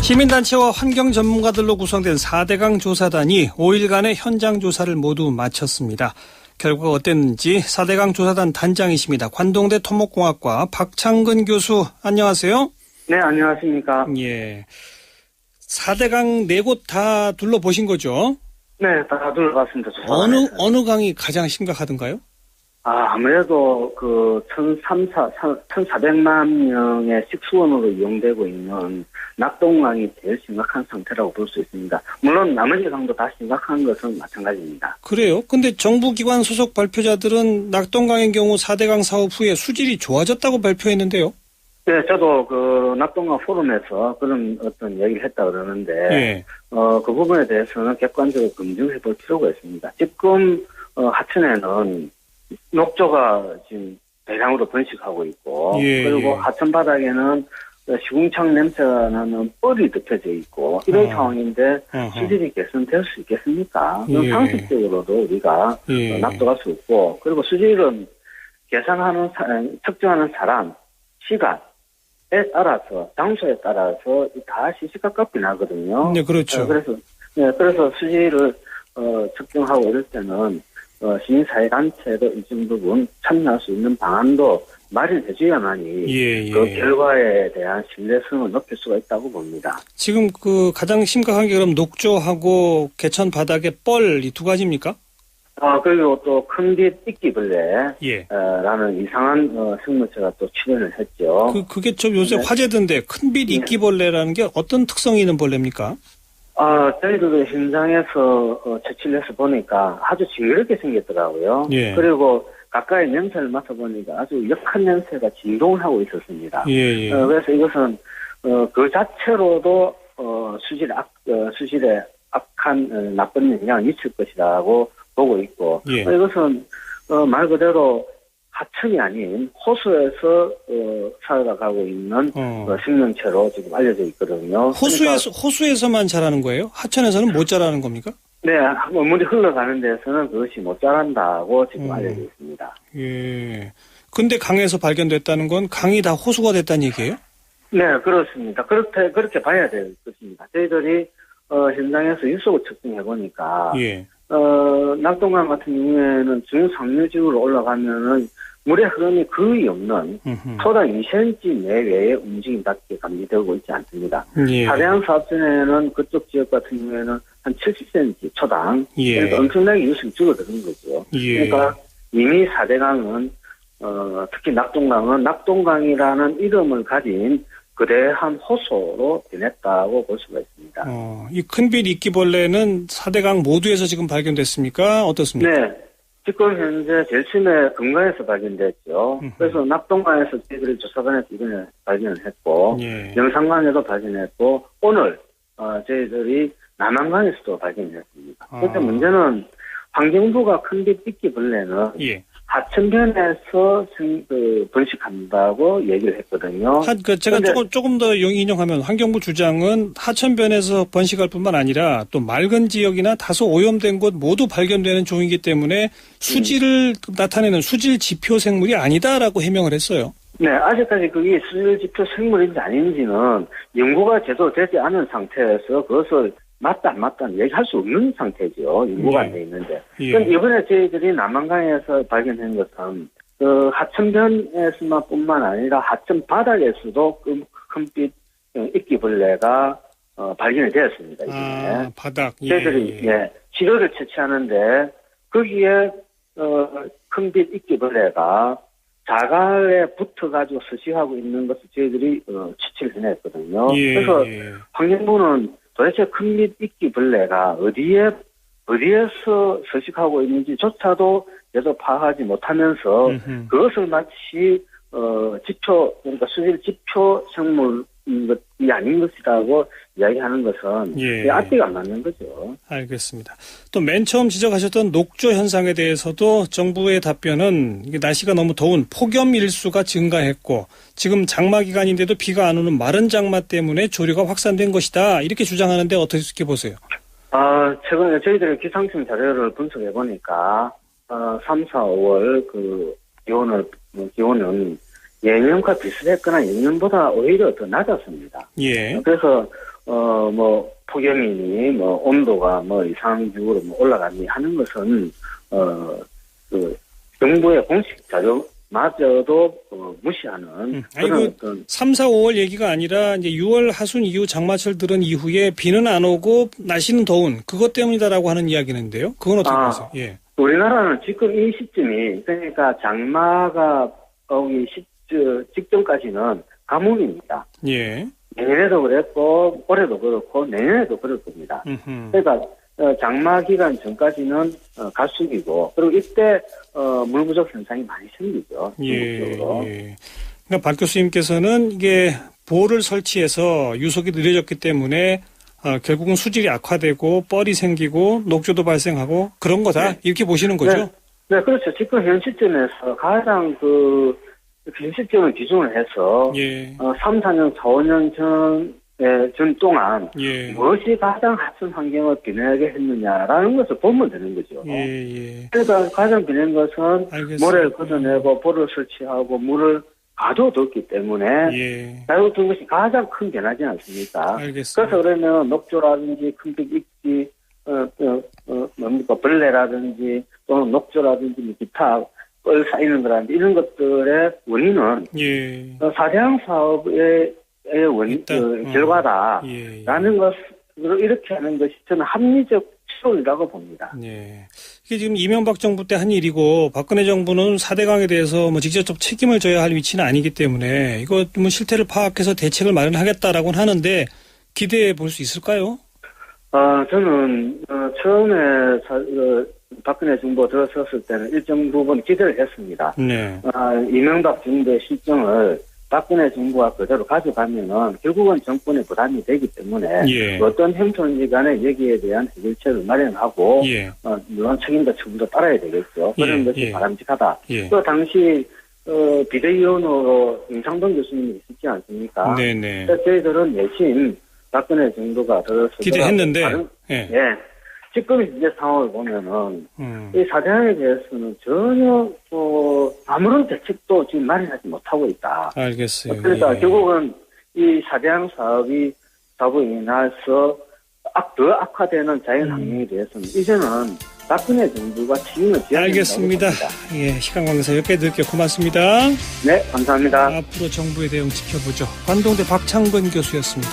시민단체와 환경 전문가들로 구성된 4대강 조사단이 5일간의 현장 조사를 모두 마쳤습니다. 결과가 어땠는지 4대강 조사단 단장이십니다. 관동대 토목공학과 박창근 교수, 안녕하세요. 네, 안녕하십니까. 예. 4대강 4곳 다 둘러보신 거죠? 네, 다 둘러봤습니다. 어느 강이 가장 심각하던가요? 아무래도 1,400만 명의 식수원으로 이용되고 있는 낙동강이 제일 심각한 상태라고 볼 수 있습니다. 물론 나머지 강도 다 심각한 것은 마찬가지입니다. 그래요? 근데 정부기관 소속 발표자들은 낙동강의 경우 4대강 사업 후에 수질이 좋아졌다고 발표했는데요? 네, 저도 낙동강 포럼에서 그런 어떤 얘기를 했다 그러는데, 예. 그 부분에 대해서는 객관적으로 검증해 볼 필요가 있습니다. 지금, 하천에는 녹조가 지금 대량으로 번식하고 있고, 예, 그리고 예. 하천 바닥에는 시궁창 냄새가 나는 뻘이 덮여져 있고, 이런 상황인데 수질이 개선될 수 있겠습니까? 예. 상식적으로도 우리가 예. 납득할 수 없고, 그리고 수질은 측정하는 사람, 시간에 따라서, 장소에 따라서 다 시시각각이 나거든요. 네, 그렇죠. 그래서 수질을 측정하고 이럴 때는 시민사회단체도 일정 부분 참여할 수 있는 방안도 마련해줘야만이 예, 예. 그 결과에 대한 신뢰성을 높일 수가 있다고 봅니다. 지금 가장 심각한 게 그럼 녹조하고 개천 바닥의 뻘 이 두 가지입니까? 그리고 또 큰빛 이끼벌레 예. 라는 이상한 생물체가 또 출현을 했죠. 그게 좀 요새 네. 화제던데 큰빛 이끼벌레라는 게 어떤 특성이 있는 벌레입니까? 저희들도 현장에서 채취를 해서 보니까 아주 징그럽게 생겼더라고요. 예. 그리고 가까이 냄새를 맡아보니까 아주 역한 냄새가 진동을 하고 있었습니다. 예, 예. 그래서 이것은 그 자체로도 수질에 악한 나쁜 영향을 미칠 것이라고 보고 있고, 예. 이것은 말 그대로 하천이 아닌 호수에서 살아가고 있는 생명체로 지금 알려져 있거든요. 호수에서만 자라는 거예요? 하천에서는 못 자라는 겁니까? 네, 물이 흘러가는 데서는 그것이 못 자란다고 지금 알려져 있습니다. 예. 근데 강에서 발견됐다는 건 강이 다 호수가 됐다는 얘기예요? 네, 그렇습니다. 그렇게 봐야 될 것입니다. 저희들이 현장에서 유속을 측정해 보니까 예. 낙동강 같은 경우에는 중상류지구로 올라가면은 물의 흐름이 거의 없는 토당 2cm 내외의 움직임밖에 감지되고 있지 않습니다. 예. 사대강 사업전에는 그쪽 지역 같은 경우에는 한 70cm 초당. 예. 그러니까 엄청나게 유속이 줄어드는 거죠. 예. 그러니까 이미 사대강은 특히 낙동강이라는 이름을 가진 거대한 호소로 변했다고 볼 수가 있습니다. 이 큰빛 이끼벌레는 4대강 모두에서 지금 발견됐습니까? 어떻습니까? 네. 지금 현재 제일 처음에 금강에서 발견됐죠. 그래서 낙동강에서 저희들이 조사관에서 이번에 발견을 했고, 예. 영산강에도 발견했고, 오늘 저희들이 남한강에서도 발견했습니다. 그런데 문제는 환경부가 큰빛 이끼벌레는 예. 하천변에서 번식한다고 얘기를 했거든요. 제가 조금 더 인용하면 환경부 주장은 하천변에서 번식할 뿐만 아니라 또 맑은 지역이나 다소 오염된 곳 모두 발견되는 종이기 때문에 수질을 나타내는 수질 지표 생물이 아니다라고 해명을 했어요. 네, 아직까지 그게 수질 지표 생물인지 아닌지는 연구가 제대로 되지 않은 상태에서 그것을 맞다 안 맞다 얘기할 수 없는 상태죠. 연구가 안 돼 있는데. 예. 그럼 이번에 저희들이 남한강에서 발견한 것은 그 하천변에서만 뿐만 아니라 하천 바닥에서도 큰빛 이끼벌레가 발견이 되었습니다. 이번에. 바닥. 예. 저희들이 치료를 채취하는데 거기에 큰빛 이끼벌레가 자갈에 붙어가지고 서식하고 있는 것을 저희들이 채취를 해냈거든요. 예. 그래서 환경부는 도대체 큰빛 이끼벌레가 어디에서 서식하고 있는지조차도 계속 파악하지 못하면서 그것을 마치 그러니까 수질 지표 생물이 아닌 것이라고 이야기하는 것은 앞뒤가 안 맞는 거죠. 알겠습니다. 또 맨 처음 지적하셨던 녹조 현상에 대해서도 정부의 답변은 이게 날씨가 너무 더운 폭염 일수가 증가했고 지금 장마 기간인데도 비가 안 오는 마른 장마 때문에 조류가 확산된 것이다. 이렇게 주장하는데 어떻게 보세요? 최근에 저희들의 기상청 자료를 분석해 보니까 3, 4, 5월 그 기온은 예년과 비슷했거나 예년보다 오히려 더 낮았습니다. 예. 그래서 뭐 폭염이니 뭐 온도가 뭐 이상적으로 뭐 올라가니 하는 것은 그 정부의 공식 자료마저도 무시하는 그런 어떤 3, 4, 5월 얘기가 아니라 이제 6월 하순 이후 장마철 들은 이후에 비는 안 오고 날씨는 더운 그것 때문이다라고 하는 이야기인데요. 그건 어떻게 보세요? 예. 우리나라는 지금 이 시점이 그러니까 장마가 오기 직전까지는 가뭄입니다. 예. 내년에도 그랬고 올해도 그렇고 내년에도 그럴 겁니다. 그러니까 장마 기간 전까지는 가수기고 그리고 이때 물 부족 현상이 많이 생기죠. 전국적으로. 예. 그러니까 박 교수님께서는 이게 보를 설치해서 유속이 느려졌기 때문에 결국은 수질이 악화되고 뻘이 생기고 녹조도 발생하고 그런 거다 네. 이렇게 보시는 거죠? 네, 그렇죠. 지금 현 시점에서 가장 현 시점을 기준으로 해서 예. 3, 4년, 4, 5년 전 동안 예. 무엇이 가장 하천 환경을 변하게 했느냐라는 것을 보면 되는 거죠. 예. 그러니까 가장 변한 것은 알겠습니다. 모래를 걷어내고 볼을 설치하고 물을 가둬뒀기 때문에 예. 가둬둔 것이 가장 큰 변화지 않습니까? 알겠습니다. 그래서 그러면 녹조라든지 큰빛 익지 벌레라든지 또는 녹조라든지 기타 뻘 쌓이는 거라든지 이런 것들의 원인은 예. 사대강 사업의 결과다라는 예. 것으로 이렇게 하는 것이 저는 합리적 추론이라고 봅니다. 예. 이게 지금 이명박 정부 때 한 일이고 박근혜 정부는 4대강에 대해서 뭐 직접적 책임을 져야 할 위치는 아니기 때문에 이거 뭐 실태를 파악해서 대책을 마련하겠다라고는 하는데 기대해 볼 수 있을까요? 저는 처음에 박근혜 정부 들어섰을 때는 일정 부분 기대를 했습니다. 네. 이명박 정부의 실정을 박근혜 정부가 그대로 가져가면은 결국은 정권에 부담이 되기 때문에 예. 어떤 형편인지 간에 여기에 대한 해결책을 마련하고 예. 물론 책임과 처분도 따라야 되겠죠. 그런 예. 것이 예. 바람직하다. 예. 또 당시 비대위원으로 임창동 교수님이 있었지 않습니까? 네네. 그래서 저희들은 내심 박근혜 정부가 들어서 기대했는데. 예. 지금 이제 상황을 보면은 이 사대강에 대해서는 전혀 아무런 대책도 지금 마련하지 못하고 있다. 알겠어요. 그러니까 예. 결국은 이 사대강 사업으로 인해서 더 악화되는 자연 환경에 대해서는 이제는 박근혜 정부가 책임을 져야 된다고 알겠습니다. 봅니다. 예, 시간 관계상 여기까지 드릴게요. 고맙습니다. 네, 감사합니다. 앞으로 정부의 대응 지켜보죠. 관동대 박창근 교수였습니다.